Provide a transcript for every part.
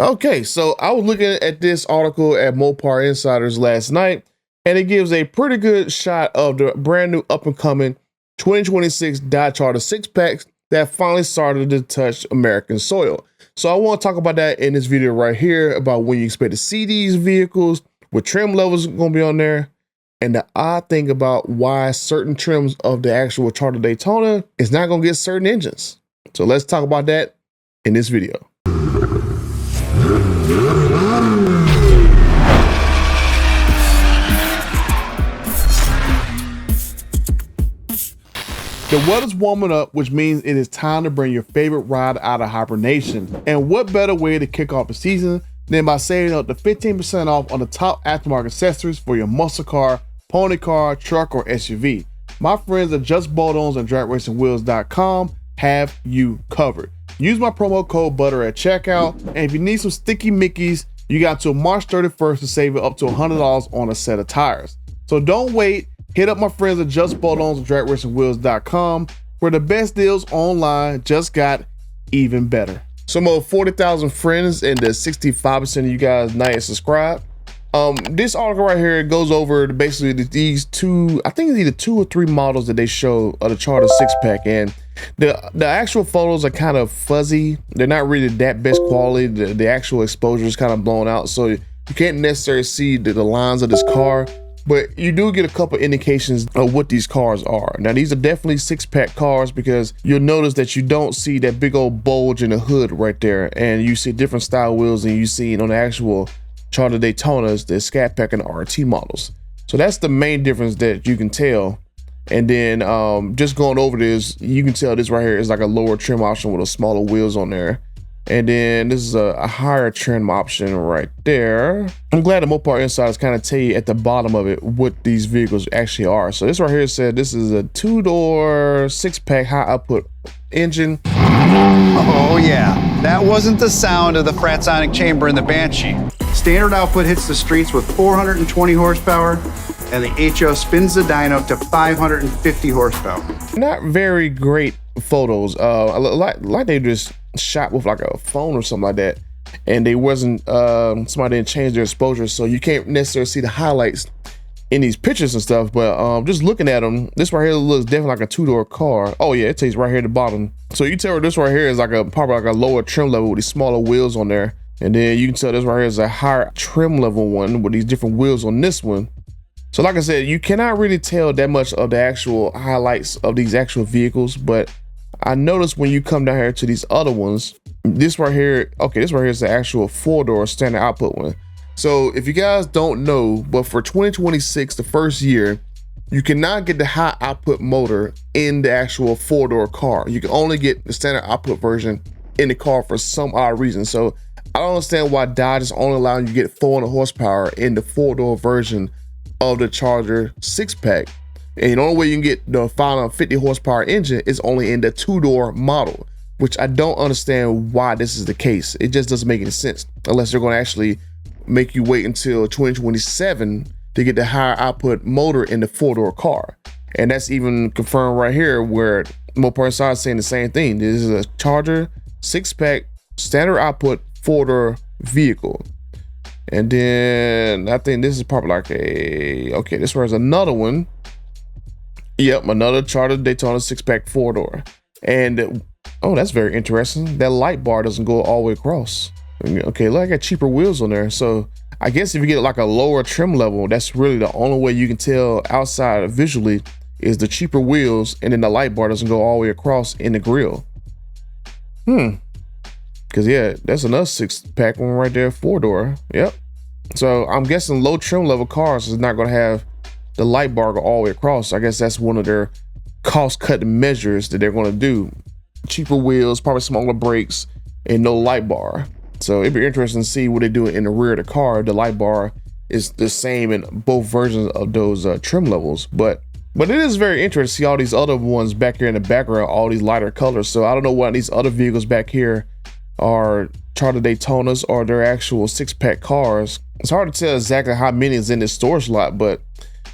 Okay, so I was looking at this article at MoparInsiders last night, and it gives a pretty good shot of the brand new up and coming 2026 Dodge Charger Sixpack that finally started to touch American soil. So I want to talk about that in this video right here, about when you expect to see these vehicles, what trim levels are going to be on there, and the odd thing about why certain trims of the actual Charger Daytona is not going to get certain engines. So let's talk about that in this video. The weather's warming up, which means it is time to bring your favorite ride out of hibernation. And what better way to kick off the season than by saving up to 15% off on the top aftermarket accessories for your muscle car, pony car, truck, or SUV. My friends at Just Bolt-Ons and DragRacingWheels.com have you covered. Use my promo code BUTTER at checkout, and if you need some sticky Mickeys, you got till March 31st to save up to $100 on a set of tires. So don't wait. Hit up my friends at Just Bolt-Ons and DragRacingWheels.com, where the best deals online just got even better. Some of 40,000 friends and the 65% of you guys not yet subscribed. This article right here goes over basically these two, I think it's either 2 or 3 models that they show of the Charger Sixpack, and the actual photos are kind of fuzzy. They're not really that best quality. The actual exposure is kind of blown out, so you can't necessarily see the lines of this car. But you do get a couple indications of what these cars are. Now, these are definitely six-pack cars because you'll notice that you don't see that big old bulge in the hood right there. And you see different style wheels than you see on the actual Charger Daytonas, the Scat Pack and the RT models. So that's the main difference that you can tell. And then just going over this, you can tell this right here is like a lower trim option with a smaller wheels on there. And then this is a higher trim option right there. I'm glad the MoparInsiders kind of tell you at the bottom of it what these vehicles actually are. So this right here said this is a 2-door, 6-pack high output engine. Oh yeah, that wasn't the sound of the Fratsonic chamber in the Banshee. Standard output hits the streets with 420 horsepower, and the HO spins the dyno to 550 horsepower. Not very great photos. Like they just shot with like a phone or something like that, and they wasn't somebody didn't change their exposure, so you can't necessarily see the highlights in these pictures and stuff. But just looking at them, this right here looks definitely like a 2-door car. Oh yeah, it takes right here at the bottom. So you tell this right here is like probably like a lower trim level with these smaller wheels on there, and then you can tell this right here is a higher trim level one with these different wheels on this one. So like I said, you cannot really tell that much of the actual highlights of these actual vehicles, but I noticed when you come down here to these other ones, this right here, okay, this right here is the actual 4-door standard output one. So if you guys don't know, but for 2026, the first year, you cannot get the high output motor in the actual 4-door car. You can only get the standard output version in the car for some odd reason. So I don't understand why Dodge is only allowing you to get 400 horsepower in the 4-door version of the Charger Sixpack. And the only way you can get the final 50 horsepower engine is only in the 2-door model, which I don't understand why this is the case. It just doesn't make any sense unless they're going to actually make you wait until 2027 to get the higher output motor in the 4-door car. And that's even confirmed right here where MoparInsiders saying the same thing. This is a Charger Sixpack standard output 4-door vehicle. And then I think this is probably like okay, this was another one. Yep, another Charger Daytona 6-pack 4-door. And oh, that's very interesting. That light bar doesn't go all the way across. Okay, look, I got cheaper wheels on there. So I guess if you get like a lower trim level, that's really the only way you can tell outside visually is the cheaper wheels, and then the light bar doesn't go all the way across in the grill. Because yeah, that's another 6-pack one right there, 4-door. Yep. So I'm guessing low trim level cars is not going to have the light bar go all the way across. I guess that's one of their cost cutting measures that they're going to do. Cheaper wheels, probably smaller brakes, and no light bar. So it'd be interesting to see what they do in the rear of the car. The light bar is the same in both versions of those trim levels, but it is very interesting to see all these other ones back here in the background, all these lighter colors. So I don't know why these other vehicles back here are Charger Daytonas or their actual 6-pack cars. It's hard to tell exactly how many is in this storage lot, but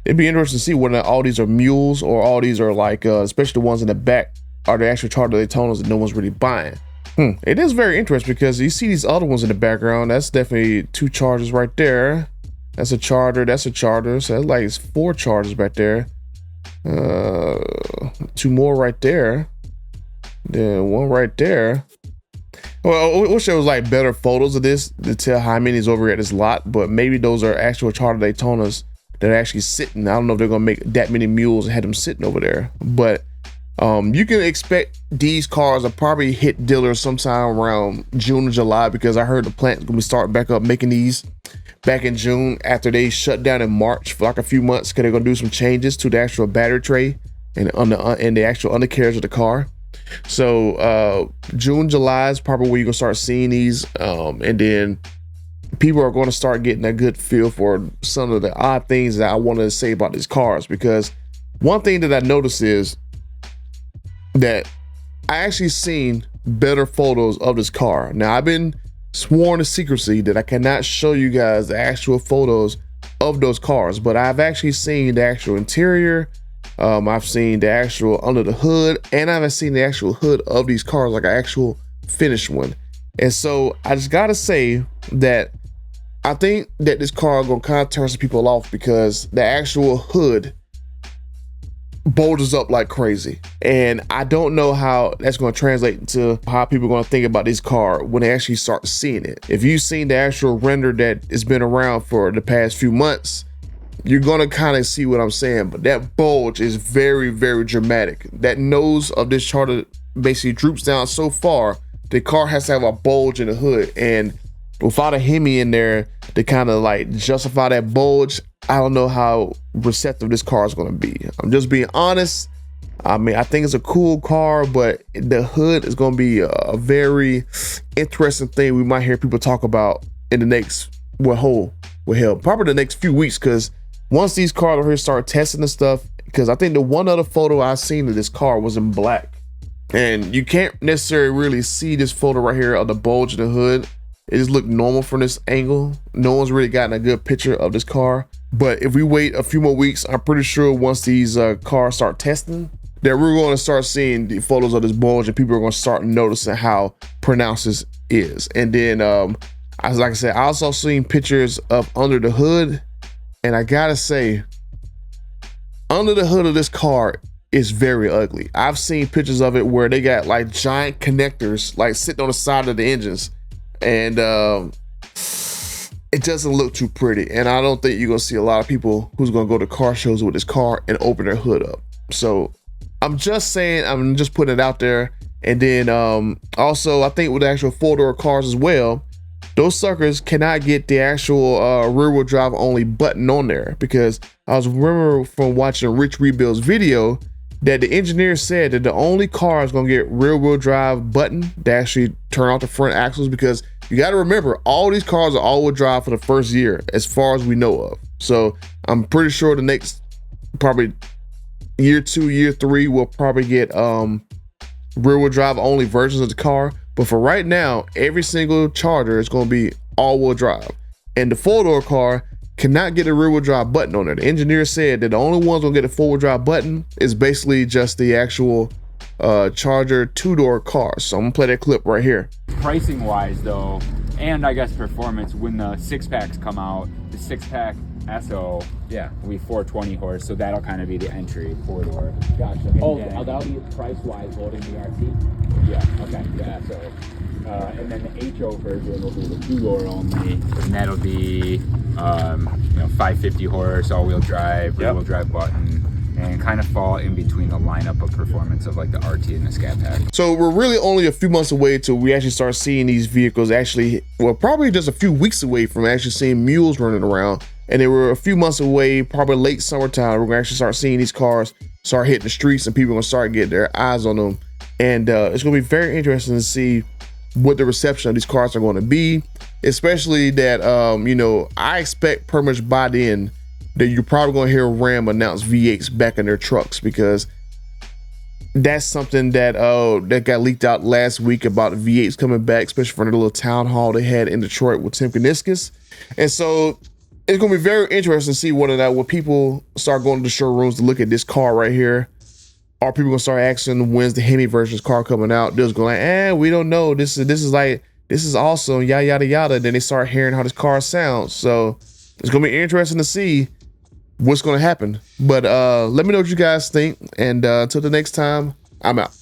it'd be interesting to see whether all these are mules or all these are like, especially the ones in the back, are the actual Charger Daytonas that no one's really buying. It is very interesting because you see these other ones in the background. That's definitely 2 Chargers right there. That's a Charger. That's a Charger. So that's like 4 Chargers back there. 2 more right there. Then 1 right there. Well, I wish there was like better photos of this to tell how many is over at this lot, but maybe those are actual Charger Daytonas that are actually sitting. I don't know if they're gonna make that many mules and have them sitting over there, but you can expect these cars will probably hit dealers sometime around June or July, because I heard the plant's gonna be starting back up making these back in June after they shut down in March for like a few months, because they're gonna do some changes to the actual battery tray and the actual undercarriage of the car. So June, July is probably where you're gonna start seeing these, and then people are going to start getting a good feel for some of the odd things that I wanted to say about these cars. Because one thing that I noticed is that I actually seen better photos of this car. Now, I've been sworn to secrecy that I cannot show you guys the actual photos of those cars, but I've actually seen the actual interior. I've seen the actual under the hood, and I've seen the actual hood of these cars, like an actual finished one. And so I just gotta say that I think that this car gonna kind of turn some people off, because the actual hood bulges up like crazy, and I don't know how that's going to translate into how people are going to think about this car when they actually start seeing it. If you've seen the actual render that has been around for the past few months, you're going to kind of see what I'm saying. But that bulge is very, very dramatic. That nose of this Charger basically droops down so far, the car has to have a bulge in the hood, and without a Hemi in there to kind of like justify that bulge, I don't know how receptive this car is going to be. I'm just being honest. I mean, I think it's a cool car, but the hood is going to be a very interesting thing we might hear people talk about in the next, probably the next few weeks. Because once these cars over here start testing the stuff, because I think the one other photo I seen of this car was in black, and you can't necessarily really see this photo right here of the bulge in the hood. It just looked normal from this angle. No one's really gotten a good picture of this car. But if we wait a few more weeks, I'm pretty sure once these cars start testing, that we're going to start seeing the photos of this bulge, and people are going to start noticing how pronounced this is. And then, like I said, I also seen pictures of under the hood, and I gotta say, under the hood of this car is very ugly. I've seen pictures of it where they got like giant connectors like sitting on the side of the engines, and it doesn't look too pretty. And I don't think you're gonna see a lot of people who's gonna go to car shows with this car and open their hood up. So I'm just saying, I'm just putting it out there. And then also, I think with the actual 4-door cars as well, those suckers cannot get the actual rear-wheel drive only button on there, because I was remember from watching Rich Rebuild's video that the engineer said that the only car is gonna get rear-wheel drive button to actually turn off the front axles, because you got to remember, all these cars are all-wheel drive for the first year, as far as we know of. So I'm pretty sure the next probably year 2, year 3, we'll probably get rear-wheel drive only versions of the car. But for right now, every single Charger is going to be all-wheel drive, and the 4-door car cannot get a rear-wheel drive button on it. The engineer said that the only ones gonna get a 4-wheel drive button is basically just the actual Charger 2-door cars. So I'm gonna play that clip right here. Pricing wise though, and I guess performance, when the 6-packs come out, the 6-pack SO, will be 420 horse, so that'll kind of be the entry 4-door. Gotcha. That'll be price wise loading the RT? Yeah, okay, the SO. And then the HO version will be the 2-door only, and that'll be 550 horse, all-wheel drive, rear-wheel drive button, and kind of fall in between the lineup of performance of like the RT and the Scat Pack. So we're really only a few months away till we actually start seeing these vehicles actually, well, probably just a few weeks away from actually seeing mules running around. And they were a few months away, probably late summertime, we're gonna actually start seeing these cars start hitting the streets, and people are gonna start getting their eyes on them. And it's gonna be very interesting to see what the reception of these cars are going to be, especially that I expect pretty much by then that you're probably going to hear Ram announce V8s back in their trucks, because that's something that that got leaked out last week about the V8s coming back, especially from the little town hall they had in Detroit with Tim Kuniskis. And so it's going to be very interesting to see whether that when people start going to the showrooms to look at this car right here, are people gonna start asking when's the Hemi version's car coming out? They'll just go like, we don't know. This is awesome, yada yada yada. Then they start hearing how this car sounds. So it's gonna be interesting to see what's gonna happen. But let me know what you guys think. And until the next time, I'm out.